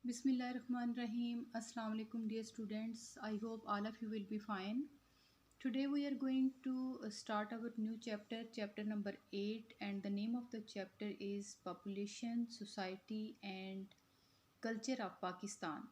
Bismillahirrahmanirrahim. Assalamu alaikum, dear students. I hope all of you will be fine. Today we are going to start our new chapter, chapter number 8, and the name of the chapter is Population, Society and Culture of Pakistan.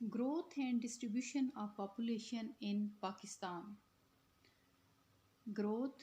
Growth and distribution of population in Pakistan. Growth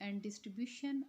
and distribution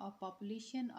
of population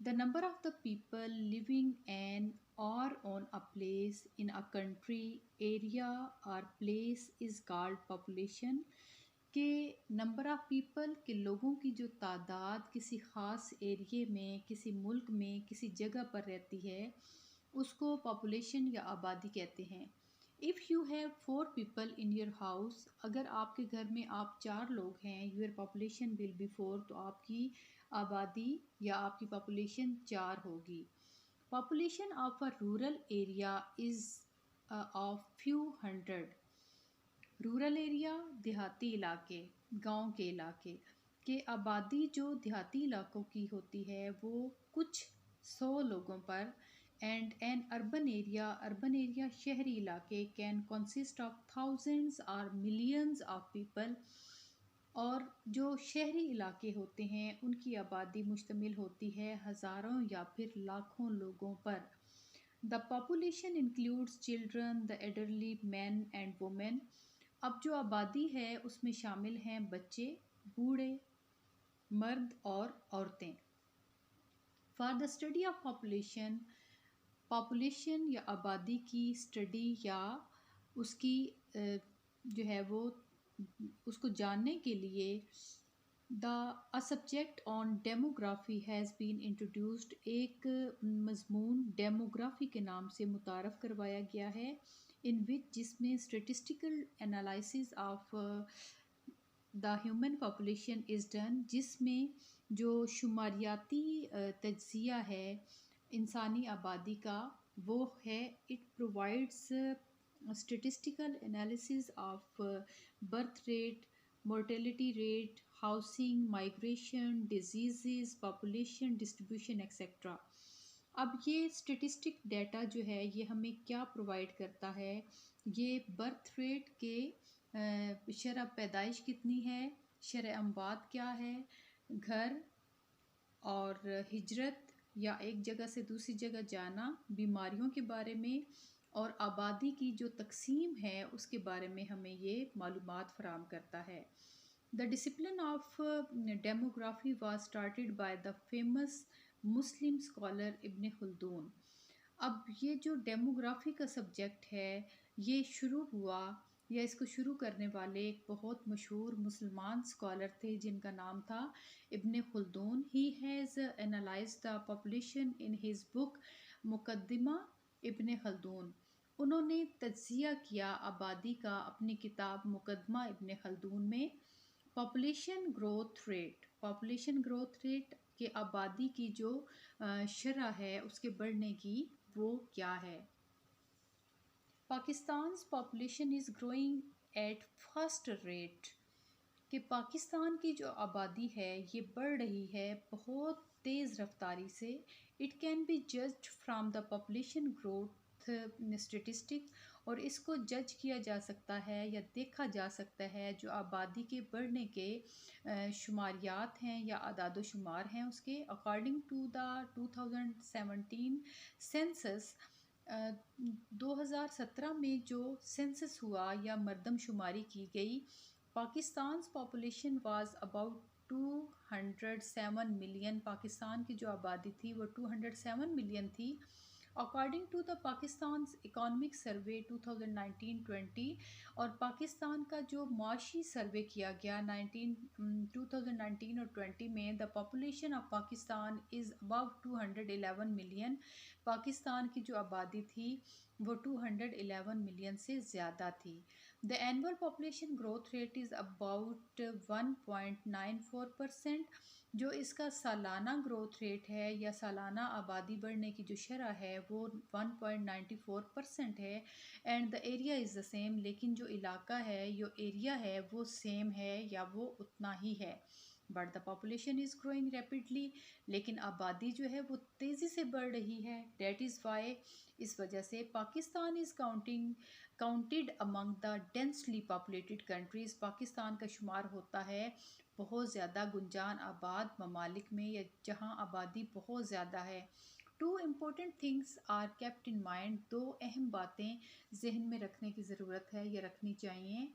The number of the people living in or on a place in a country, area or place is called population. کہ number of people کے لوگوں کی جو تعداد کسی خاص ایریے میں، کسی ملک میں، کسی جگہ پر رہتی ہے اس کو پاپولیشن یا آبادی کہتے ہیں. If you have 4 people in your house, اگر آپ کے گھر میں آپ 4 لوگ ہیں، یور پاپولیشن ول بی 4، تو آپ کی آبادی یا آپ کی پاپولیشن 4 ہوگی. Population of a rural area is of few hundred. Rural area دیہاتی علاقے، گاؤں کے علاقے کہ آبادی جو دیہاتی علاقوں کی ہوتی ہے وہ کچھ 100 لوگوں پر. اینڈ این اربن ایریا شہری علاقے کین کنسسٹ آف تھاؤزنڈز اور ملینز آف پیپل. اور جو شہری علاقے ہوتے ہیں ان کی آبادی مشتمل ہوتی ہے ہزاروں یا پھر لاکھوں لوگوں پر. The population includes children, the elderly, men and women. اب جو آبادی ہے اس میں شامل ہیں بچے، بوڑھے، مرد اور عورتیں. For the study of population یا آبادی کی اسٹڈی یا اس کی جو ہے وہ اس کو جاننے کے لیے a subject on demography has been introduced. ایک مضمون ڈیموگرافی کے نام سے متعارف کروایا گیا ہے in which جس میں statistical analysis of the human population is done، جس میں جو شماریاتی تجزیہ ہے انسانی آبادی کا وہ ہے. it provides statistical analysis of birth rate، mortality rate، housing، migration، diseases، population distribution etc. اب یہ اسٹیٹسٹک ڈیٹا جو ہے یہ ہمیں کیا پرووائڈ کرتا ہے؟ یہ برتھ ریٹ کے شرح پیدائش کتنی ہے، شرح اموات کیا ہے، گھر اور ہجرت یا ایک جگہ سے دوسری جگہ جانا، بیماریوں کے بارے میں اور آبادی کی جو تقسیم ہے اس کے بارے میں ہمیں یہ معلومات فراہم کرتا ہے. The discipline of demography was started by the famous Muslim scholar ابن خلدون. اب یہ جو ڈیموگرافی کا سبجیکٹ ہے یہ شروع ہوا یا اس کو شروع کرنے والے ایک بہت مشہور مسلمان اسکالر تھے جن کا نام تھا ابن خلدون. He has analyzed the population in his book مقدمہ ابن خلدون. انہوں نے تجزیہ کیا آبادی کا اپنی کتاب مقدمہ ابن خلدون میں. پاپولیشن گروتھ ریٹ کہ آبادی کی جو شرح ہے اس کے بڑھنے کی وہ کیا ہے. پاکستان's population is growing at fast rate کہ پاکستان کی جو آبادی ہے یہ بڑھ رہی ہے بہت تیز رفتاری سے. It can be judged from the population growth statistic، اور اس کو جج کیا جا سکتا ہے یا دیکھا جا سکتا ہے جو آبادی کے بڑھنے کے شماریات ہیں یا اعداد و شمار ہیں اس کے. اکارڈنگ ٹو دا 2017 سینسس، 2017 میں جو سینسس ہوا یا مردم شماری کی گئی، پاکستان's population was about 207 million. Pakistan کی جو آبادی تھی وہ 207 ملین تھی. اکارڈنگ ٹو دا پاکستان's اکانومک سروے 2019-20، اور پاکستان کا جو معاشی سروے کیا گیا 2019 اور 20 میں، the population of Pakistan is about 211 million. Pakistan کی جو آبادی تھی وہ 211 ملین سے زیادہ تھی. The annual population growth rate is about 1.94%. جو اس کا سالانہ گروتھ ریٹ ہے یا سالانہ آبادی بڑھنے کی جو شرح ہے وہ 1.94% ہے. And the area is the same, لیکن جو علاقہ ہے جو ایریا ہے وہ سیم ہے یا وہ اتنا ہی ہے. But the population is growing rapidly, لیکن آبادی جو ہے وہ تیزی سے بڑھ رہی ہے. دیٹ از وائی، اس وجہ سے Pakistan is counted Umang the densely populated countries. Pakistan کا شمار ہوتا ہے بہت زیادہ گنجان آباد ممالک میں، یا جہاں آبادی بہت زیادہ ہے. Two important things are kept in mind. دو اہم باتیں ذہن میں رکھنے کی ضرورت ہے یا رکھنی چاہیے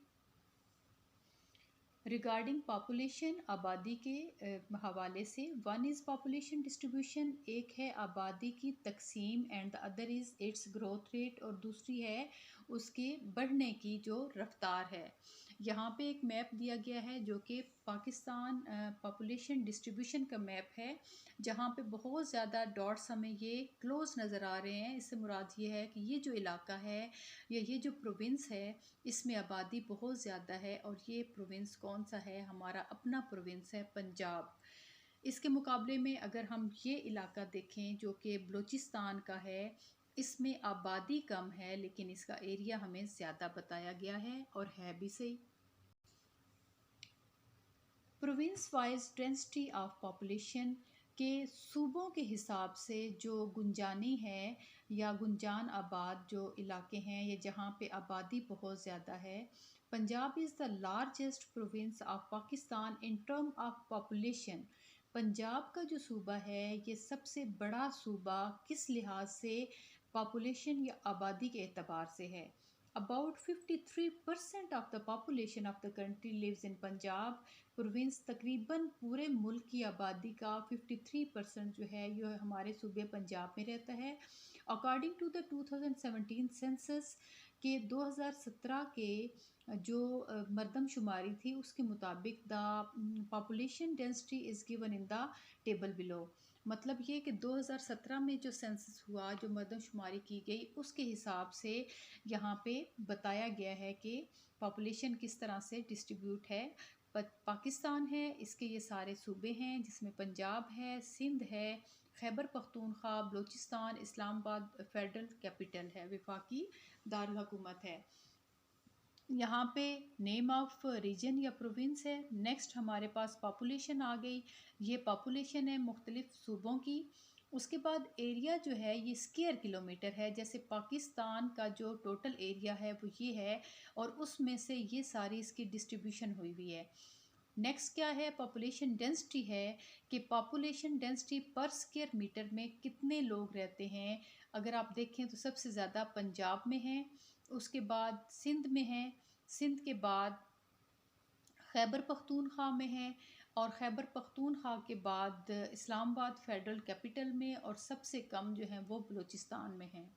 ریگارڈنگ پاپولیشن، آبادی کے حوالے سے. ون از پاپولیشن ڈسٹریبیوشن، ایک ہے آبادی کی تقسیم، and the other is its growth rate, اور دوسری ہے اس کے بڑھنے کی جو رفتار ہے. یہاں پہ ایک میپ دیا گیا ہے جو کہ پاکستان پاپولیشن ڈسٹریبیوشن کا میپ ہے، جہاں پہ بہت زیادہ ڈاٹس ہمیں یہ کلوز نظر آ رہے ہیں. اس سے مراد یہ ہے کہ یہ جو علاقہ ہے یا یہ جو پروونس ہے اس میں آبادی بہت زیادہ ہے، اور یہ پروونس کون سا ہے؟ ہمارا اپنا پروونس ہے پنجاب. اس کے مقابلے میں اگر ہم یہ علاقہ دیکھیں جو کہ بلوچستان کا ہے، اس میں آبادی کم ہے لیکن اس کا ایریا ہمیں زیادہ بتایا گیا ہے، اور ہے بھی صحیح. Province wise density of population کے صوبوں کے حساب سے جو گنجانی ہے یا گنجان آباد جو علاقے ہیں یا جہاں پہ آبادی بہت زیادہ ہے. Punjab is the largest province of Pakistan in term of population. Punjab کا جو صوبہ ہے یہ سب سے بڑا صوبہ کس لحاظ سے؟ پاپولیشن یا آبادی کے اعتبار سے ہے. About 53% of the population of the country lives in Punjab province. تقریباً پورے ملک کی آبادی کا 53% جو ہے یہ ہمارے صوبے پنجاب میں رہتا ہے. According to the 2017 census کے 2017 کے جو مردم شماری تھی اس کے مطابق the population density is given in the table below. مطلب یہ کہ 2017 میں جو سینسس ہوا، جو مردم شماری کی گئی، اس کے حساب سے یہاں پہ بتایا گیا ہے کہ پاپولیشن کس طرح سے ڈسٹریبیوٹ ہے. پاکستان ہے، اس کے یہ سارے صوبے ہیں جس میں پنجاب ہے، سندھ ہے، خیبر پختونخوا، بلوچستان، اسلام آباد فیڈرل کیپٹل ہے، وفاقی دارالحکومت ہے. یہاں پہ نیم آف ریجن یا پروونس ہے. نیکسٹ ہمارے پاس پاپولیشن آ گئی. یہ پاپولیشن ہے مختلف صوبوں کی. اس کے بعد ایریا جو ہے یہ اسکیئر کلومیٹر ہے. جیسے پاکستان کا جو ٹوٹل ایریا ہے وہ یہ ہے، اور اس میں سے یہ ساری اس کی ڈسٹریبیوشن ہوئی ہوئی ہے. نیکسٹ کیا ہے؟ پاپولیشن ڈینسٹی ہے کہ پاپولیشن ڈینسٹی پر اسکیئر میٹر میں کتنے لوگ رہتے ہیں. اگر آپ دیکھیں تو سب سے زیادہ پنجاب میں ہیں، اس کے بعد سندھ میں ہیں، سندھ کے بعد خیبر پختونخوا میں ہیں، اور خیبر پختونخوا کے بعد اسلام آباد فیڈرل کیپٹل میں، اور سب سے کم جو ہیں وہ بلوچستان میں ہیں.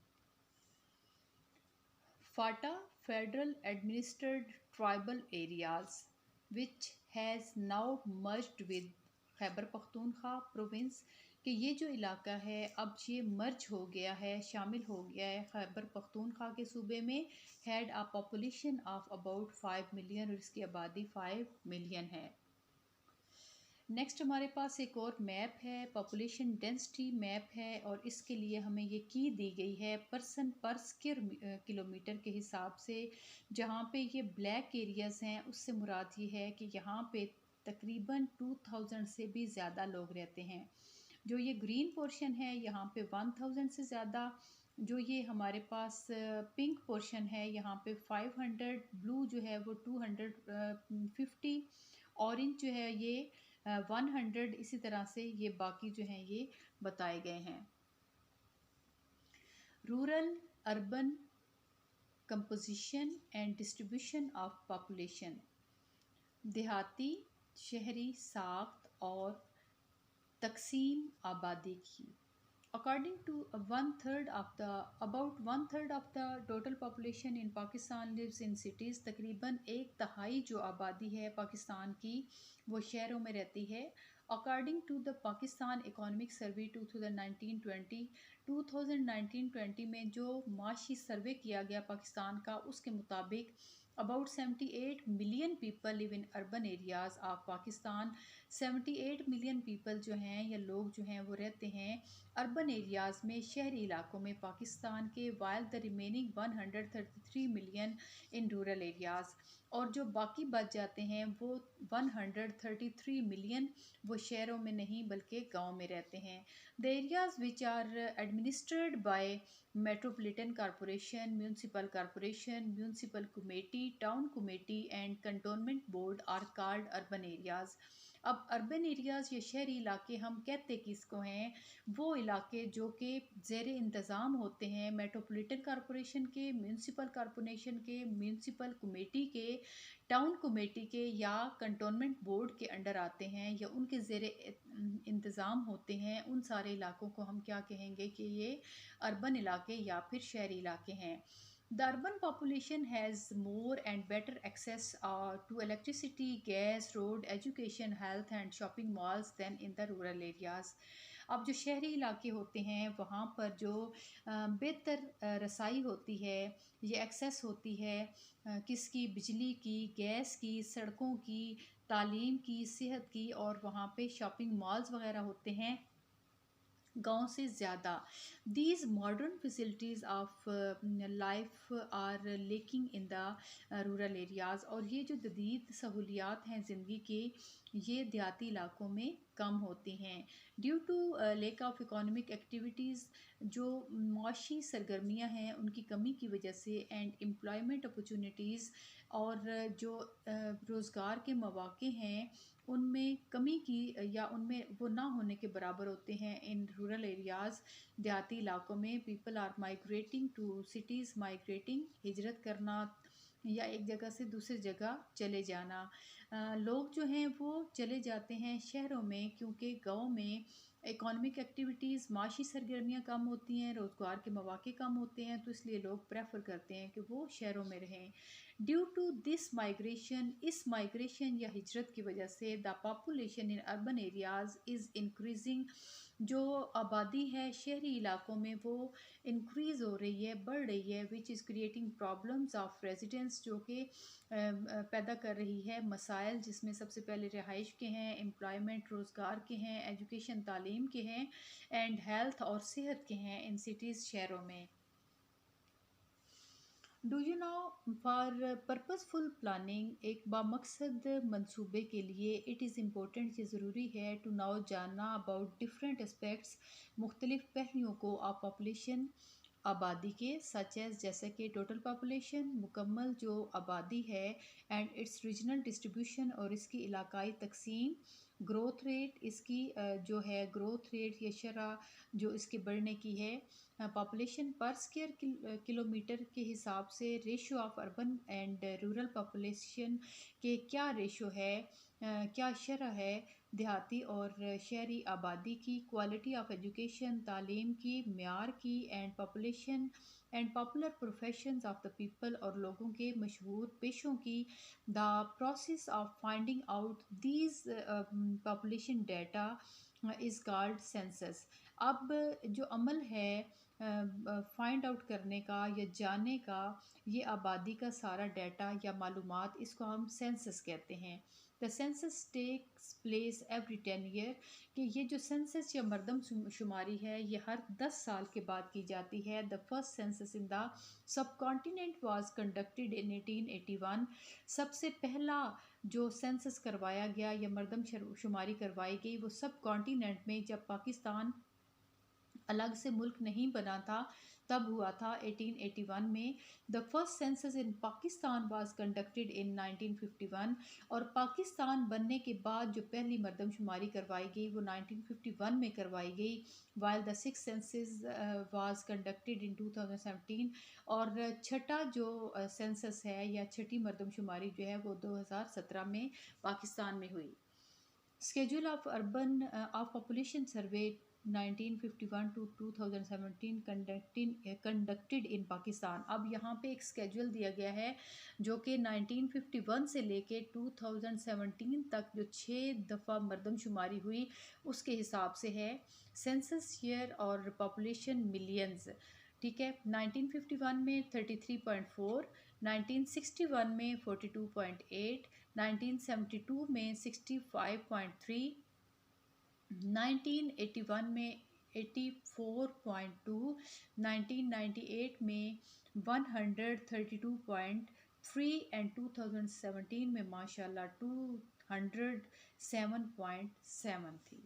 FATA federal administered tribal areas which has now merged with Khyber Pakhtunkhwa province. کہ یہ جو علاقہ ہے اب یہ مرج ہو گیا ہے، شامل ہو گیا ہے خیبر پختونخوا کے صوبے میں. Had a population of about 5 million, اور اس کی آبادی 5 ملین ہے. نیکسٹ ہمارے پاس ایک اور میپ ہے، پاپولیشن ڈینسٹی میپ ہے، اور اس کے لیے ہمیں یہ کی دی گئی ہے پرسن پر اسکیئر کلومیٹر کے حساب سے. جہاں پہ یہ بلیک ایریاز ہیں اس سے مراد یہ ہے کہ یہاں پہ تقریباً 2000 سے بھی زیادہ لوگ رہتے ہیں. جو یہ گرین پورشن ہے یہاں پہ 1000 سے زیادہ. جو یہ ہمارے پاس پنک پورشن ہے یہاں پہ 500، بلو جو ہے وہ 250، اورنج جو ہے یہ 100. اسی طرح سے یہ باقی جو ہیں یہ بتائے گئے ہیں. Rural urban composition and distribution of population. دیہاتی شہری ساخت اور تقسیم آبادی کی. According to about one third of the total population in Pakistan lives in cities. تقریباً ایک تہائی جو آبادی ہے پاکستان کی وہ شہروں میں رہتی ہے. According to the Pakistan Economic Survey 2019-20 میں جو معاشی سروے کیا گیا پاکستان کا، اس کے مطابق About 78 million people live in urban areas of Pakistan. 78 million people جو ہیں یا لوگ جو ہیں وہ رہتے ہیں اربن ایریاز میں، شہری علاقوں میں پاکستان کے، while the remaining 133 million in rural areas. اور جو باقی بچ جاتے ہیں وہ 133 ملین وہ شہروں میں نہیں بلکہ گاؤں میں رہتے ہیں. The areas which are administered by Metropolitan Corporation, Municipal Corporation, Municipal Committee, Town Committee and Cantonment Board are called urban areas. اب اربن ایریاز یا شہری علاقے ہم کہتے کس کو ہیں؟ وہ علاقے جو کہ زیر انتظام ہوتے ہیں میٹروپولیٹن کارپوریشن کے، میونسپل کارپوریشن کے، میونسپل کمیٹی کے، ٹاؤن کمیٹی کے یا کنٹونمنٹ بورڈ کے انڈر آتے ہیں یا ان کے زیر انتظام ہوتے ہیں. ان سارے علاقوں کو ہم کیا کہیں گے کہ یہ اربن علاقے یا پھر شہری علاقے ہیں. The urban population has more and better access to electricity, gas, road, education, health and shopping malls than in the rural areas. اب جو شہری علاقے ہوتے ہیں وہاں پر جو بہتر رسائی ہوتی ہے یہ ایکسیس ہوتی ہے کس کی؟ بجلی کی، گیس کی، سڑکوں کی، تعلیم کی، صحت کی، اور وہاں پہ شاپنگ مالز وغیرہ ہوتے ہیں گاؤں سے زیادہ. These modern facilities of life are lacking in the rural areas. اور یہ جو جدید سہولیات ہیں زندگی کے یہ دیہاتی علاقوں میں کم ہوتی ہیں. Due to lack of economic activities, جو معاشی سرگرمیاں ہیں ان کی کمی کی وجہ سے، اینڈ امپلائمنٹ اپرچونیٹیز، اور جو روزگار کے مواقع ہیں ان میں کمی کی یا ان میں وہ نہ ہونے کے برابر ہوتے ہیں. ان رورل ایریاز دیہاتی علاقوں میں people are migrating to cities, migrating ہجرت کرنا یا ایک جگہ سے دوسری جگہ چلے جانا. لوگ جو ہیں وہ چلے جاتے ہیں شہروں میں کیونکہ گاؤں میں اکانومک ایکٹیویٹیز، معاشی سرگرمیاں کم ہوتی ہیں، روزگار کے مواقع کم ہوتے ہیں، تو اس لیے لوگ پریفر کرتے ہیں کہ وہ شہروں میں رہیں. ڈیو ٹو دس مائگریشن، اس مائگریشن یا ہجرت کی وجہ سے، the population in urban areas is increasing, جو آبادی ہے شہری علاقوں میں وہ انکریز ہو رہی ہے، بڑھ رہی ہے، which is creating problems of residence, جو کہ پیدا کر رہی ہے مسائل، جس میں سب سے پہلے رہائش کے ہیں، امپلائمنٹ روزگار کے ہیں، ایجوکیشن تعلیم کے ہیں، اینڈ ہیلتھ اور صحت کے ہیں ان سٹیز شہروں میں. Do you know for purposeful planning, ایک بامقصد منصوبے کے لیے، اٹ از امپورٹنٹ، یہ ضروری ہے، ٹو ناؤ جاننا اباؤٹ ڈفرینٹ اسپیکٹس، مختلف پہلوؤں کو، آف پاپولیشن آبادی کے، سچ ایز جیسا کہ ٹوٹل پاپولیشن مکمل جو آبادی ہے، اینڈ اٹس ریجنل ڈسٹریبیوشن اور اس کی علاقائی تقسیم، گروتھ ریٹ اس کی جو ہے گروتھ ریٹ یا شرح جو اس کے بڑھنے کی ہے، پاپولیشن پر اسکیئر کلومیٹر کے حساب سے، ratio of urban and rural population کے کیا ریشو ہے، کیا شرح ہے دیہاتی اور شہری آبادی کی، کوالٹی آف ایجوکیشن تعلیم کی، معیار کی، and population and popular professions of the people اور لوگوں کے مشہور پیشوں کی. The process of finding out these population data is called census. اب جو عمل ہے فائنڈ آؤٹ کرنے کا یا جاننے کا یہ آبادی کا سارا ڈیٹا یا معلومات، اس کو ہم سینسس کہتے ہیں. The census takes place every 10 year, کہ یہ جو سینسس یا مردم شماری ہے یہ ہر 10 سال کے بعد کی جاتی ہے. The first census in the sub continent was conducted in 1881، سب سے پہلا جو سینسس کروایا گیا یا مردم شماری کروائی گئی وہ سب کانٹیننٹ میں، جب پاکستان الگ سے ملک نہیں بنا تھا تب ہوا تھا 1881 میں. The first census in Pakistan was conducted in 1951، اور پاکستان بننے کے بعد جو پہلی مردم شماری کروائی گئی وہ 1951 میں کروائی گئی. while the sixth census was conducted in 2017، اور چھٹا جو سینسس ہے یا چھٹی مردم شماری جو ہے وہ 2017 میں پاکستان میں ہوئی. Schedule of urban of population survey 1951 to 2017 conducted in Pakistan. اب یہاں پہ ایک اسکیجول دیا گیا ہے جو کہ 1951 سے لے کے 2017 تک جو 6 دفعہ مردم شماری ہوئی اس کے حساب سے ہے. سینسس ایئر اور پاپولیشن ملینز، ٹھیک ہے. 1951 میں 33.4، 1961 میں 42.8، 1972 میں 65.3، 1981 میں 84.2، 1998 میں 132.3 اینڈ 2017 میں ماشاء اللہ 207.7 تھی۔